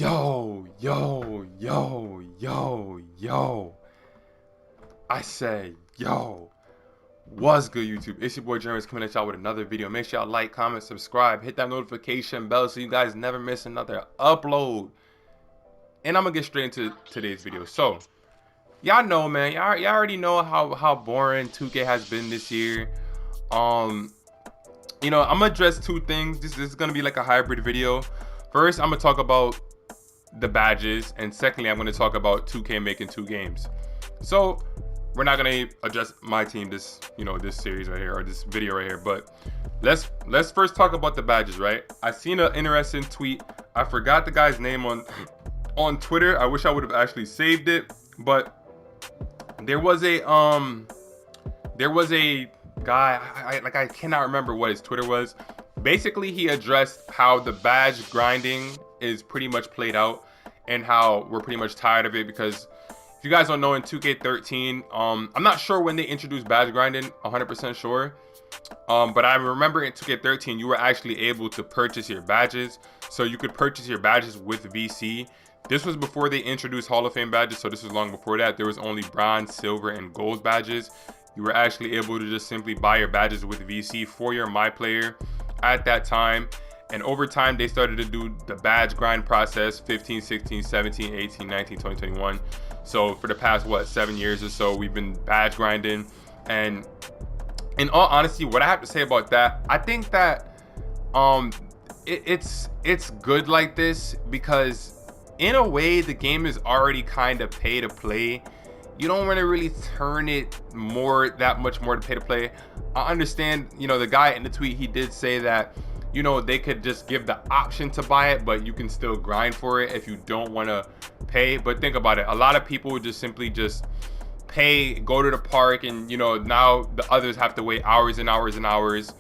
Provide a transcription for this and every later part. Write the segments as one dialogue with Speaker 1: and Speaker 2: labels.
Speaker 1: Yo. I said, yo. What's good, YouTube? It's your boy Jeremy coming at y'all with another video. Make sure y'all like, comment, subscribe, hit that notification bell so you guys never miss another upload. And I'm gonna get straight into today's video. So, y'all know, man, y'all already know how boring 2K has been this year. I'm gonna address two things. This is gonna be like a hybrid video. First, I'm gonna talk about the badges, and secondly, I'm gonna talk about 2K making two games. So we're not gonna address my team this series right here, or this video right here, but let's first talk about the badges, right? I seen an interesting tweet. I forgot the guy's name on Twitter. I wish I would have actually saved it, but there was a guy, I cannot remember what his Twitter was. Basically, he addressed how the badge grinding is pretty much played out and how we're pretty much tired of it, because if you guys don't know, in 2K13, I'm not sure when they introduced badge grinding, 100% sure. But I remember in 2K13, you were actually able to purchase your badges. So you could purchase your badges with VC. This was before they introduced Hall of Fame badges, so this was long before that. There was only bronze, silver, and gold badges. You were actually able to just simply buy your badges with VC for your My Player at that time. And over time, they started to do the badge grind process, 15, 16, 17, 18, 19, 20, 21. So for the past, 7 years or so, we've been badge grinding. And in all honesty, what I have to say about that, I think that it's good like this, because in a way, the game is already kind of pay to play. You don't want to really turn it that much more to pay to play. I understand, the guy in the tweet, he did say that, they could just give the option to buy it, but you can still grind for it if you don't want to pay. But think about it. A lot of people would just simply pay, go to the park, and, now the others have to wait hours and hours and hours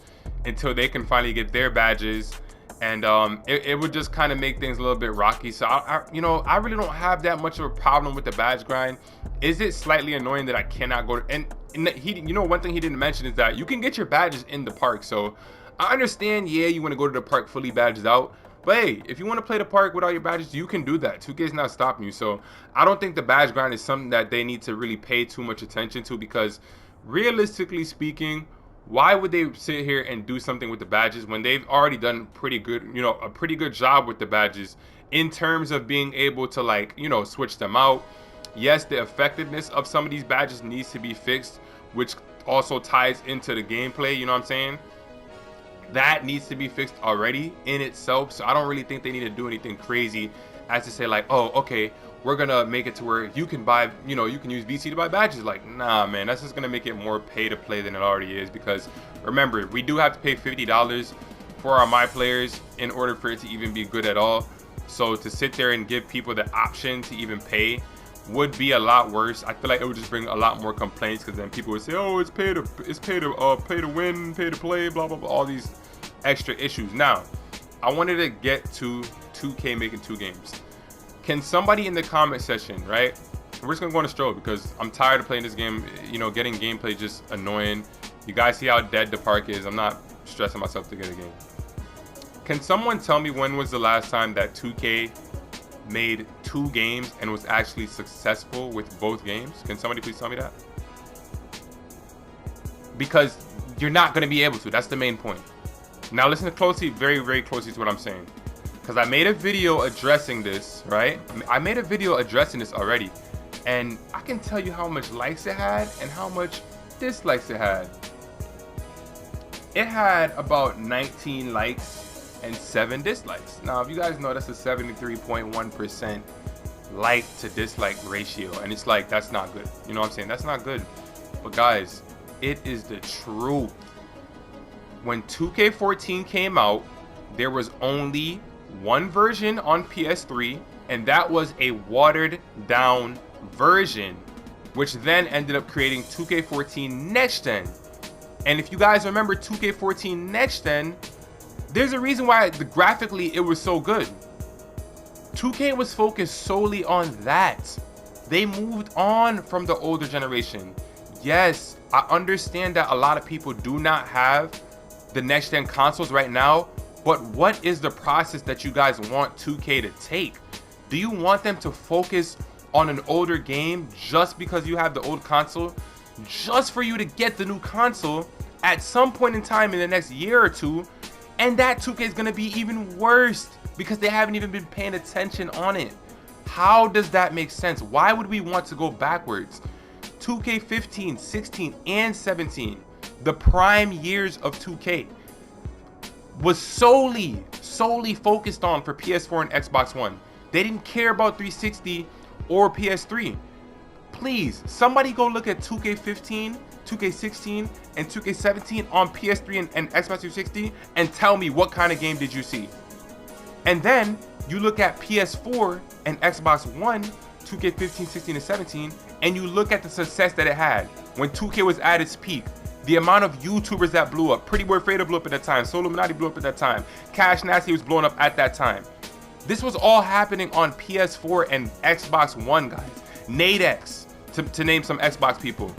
Speaker 1: until they can finally get their badges. And it would just kind of make things a little bit rocky. So I really don't have that much of a problem with the badge grind. Is it slightly annoying that I cannot go to, and he, one thing he didn't mention is that you can get your badges in the park. So I understand, yeah, you want to go to the park fully badged out, but hey, if you want to play the park without your badges, you can do that. 2K is not stopping you. So I don't think the badge grind is something that they need to really pay too much attention to, because realistically speaking, why would they sit here and do something with the badges when they've already done pretty good, a pretty good job with the badges in terms of being able to switch them out. Yes, the effectiveness of some of these badges needs to be fixed, which also ties into the gameplay, you know what I'm saying? That needs to be fixed already in itself. So I don't really think they need to do anything crazy as to say oh, okay, we're gonna make it to where you can buy, you can use VC to buy badges. Nah, man, that's just gonna make it more pay to play than it already is, because remember, we do have to pay $50 for our My Players in order for it to even be good at all. So to sit there and give people the option to even pay would be a lot worse. I feel like it would just bring a lot more complaints, because then people would say, oh, it's pay to win, pay to play, blah blah blah, all these extra issues. Now, I wanted to get to 2K making two games. Can somebody in the comment section, right? We're just gonna go on a stroll, because I'm tired of playing this game. Getting gameplay just annoying. You guys see how dead the park is. I'm not stressing myself to get a game. Can someone tell me when was the last time that 2K made two games and was actually successful with both games? Can somebody please tell me that? Because you're not going to be able to. That's the main point. Now listen closely, very, very closely to what I'm saying, because I made a video addressing this, right? I made a video addressing this already, and I can tell you how much likes it had and how much dislikes it had. It had about 19 likes and 7 dislikes. Now, if you guys know, that's a 73.1% like to dislike ratio, and it's that's not good. You know what I'm saying? That's not good. But guys, it is the truth. When 2K14 came out, there was only one version on PS3, and that was a watered down version, which then ended up creating 2K14 Next Gen. And if you guys remember 2K14 Next Gen, there's a reason why graphically it was so good. 2K was focused solely on that. They moved on from the older generation. Yes, I understand that a lot of people do not have the next gen consoles right now, but what is the process that you guys want 2K to take? Do you want them to focus on an older game just because you have the old console? Just for you to get the new console at some point in time in the next year or two, and that 2K is gonna be even worse because they haven't even been paying attention on it. How does that make sense? Why would we want to go backwards? 2K15, 16, and 17, the prime years of 2K, was solely focused on for PS4 and Xbox One. They didn't care about 360 or PS3. Please, somebody go look at 2K15, 2K16, and 2K17 on PS3 and Xbox 360 and tell me what kind of game did you see. And then you look at PS4 and Xbox One, 2K15, 16, and 17, and you look at the success that it had when 2K was at its peak. The amount of YouTubers that blew up. Pretty Boy Fredo blew up at that time. Solo Illuminati blew up at that time. Cash Nasty was blowing up at that time. This was all happening on PS4 and Xbox One, guys. Nadex, to name some Xbox people.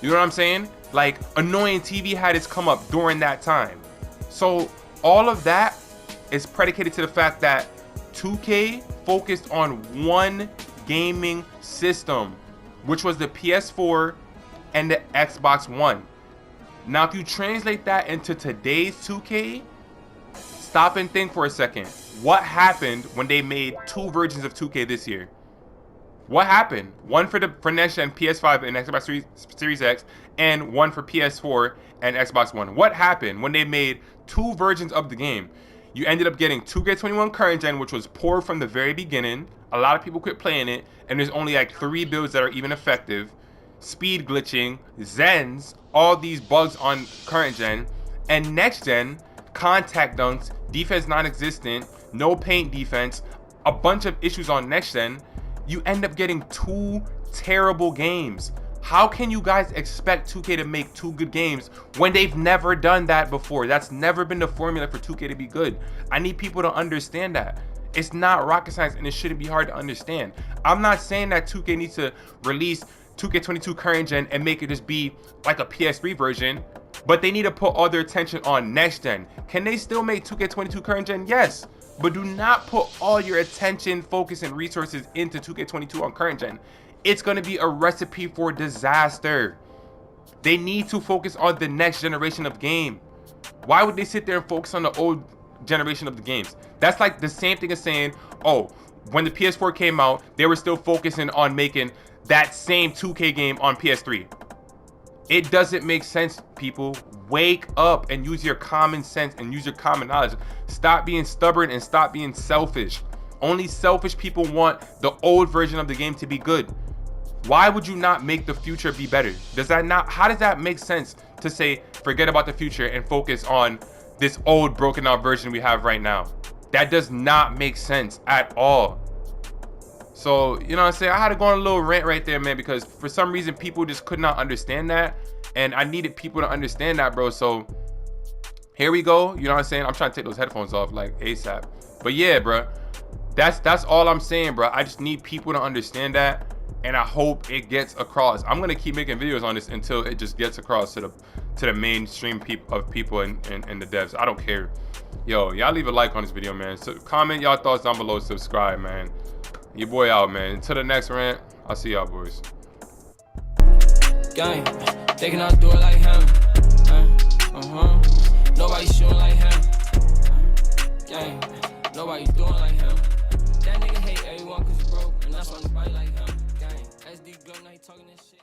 Speaker 1: You know what I'm saying? Like, Annoying TV had its come up during that time. So all of that is predicated to the fact that 2K focused on one gaming system, which was the PS4 and the Xbox One. Now, if you translate that into today's 2K, stop and think for a second. What happened when they made two versions of 2K this year? What happened? One for next gen PS5 and Xbox Series X, and one for PS4 and Xbox One. What happened when they made two versions of the game? You ended up getting 2K21 current gen, which was poor from the very beginning. A lot of people quit playing it, and there's only like 3 builds that are even effective. Speed glitching, Zens, all these bugs on current gen. And next gen, contact dunks, defense non-existent, no paint defense, a bunch of issues on next gen. You end up getting 2 terrible games. How can you guys expect 2K to make 2 good games when they've never done that before? That's never been the formula for 2K to be good. I need people to understand that. It's not rocket science, and it shouldn't be hard to understand. I'm not saying that 2K needs to release 2K22 current gen and make it just be like a PS3 version, but they need to put all their attention on next gen. Can they still make 2K22 current gen? Yes, but do not put all your attention, focus, and resources into 2K22 on current gen. It's going to be a recipe for disaster. They need to focus on the next generation of game. Why would they sit there and focus on the old generation of the games? That's like the same thing as saying, oh, when the PS4 came out, they were still focusing on making that same 2K game on PS3. It doesn't make sense, people. Wake up and use your common sense and use your common knowledge. Stop being stubborn and stop being selfish. Only selfish people want the old version of the game to be good. Why would you not make the future be better? How does that make sense to say, forget about the future and focus on this old broken out version we have right now? That does not make sense at all. So, you know what I'm saying? I had to go on a little rant right there, man, because for some reason people just could not understand that. And I needed people to understand that, bro. So here we go. You know what I'm saying? I'm trying to take those headphones off like ASAP. But yeah, bro, that's all I'm saying, bro. I just need people to understand that, and I hope it gets across. I'm gonna keep making videos on this until it just gets across to the mainstream people and the devs. I don't care. Yo, y'all leave a like on this video, man. So comment y'all thoughts down below. Subscribe, man. Your boy out, man. Until the next rant, I'll see y'all boys.
Speaker 2: Gang, they cannot do it like him. Nobody shooting like him. Gang, nobody doing like him. That nigga hate everyone cause he broke, and that's why nobody like him. Gang, SD good, now he talking this shit.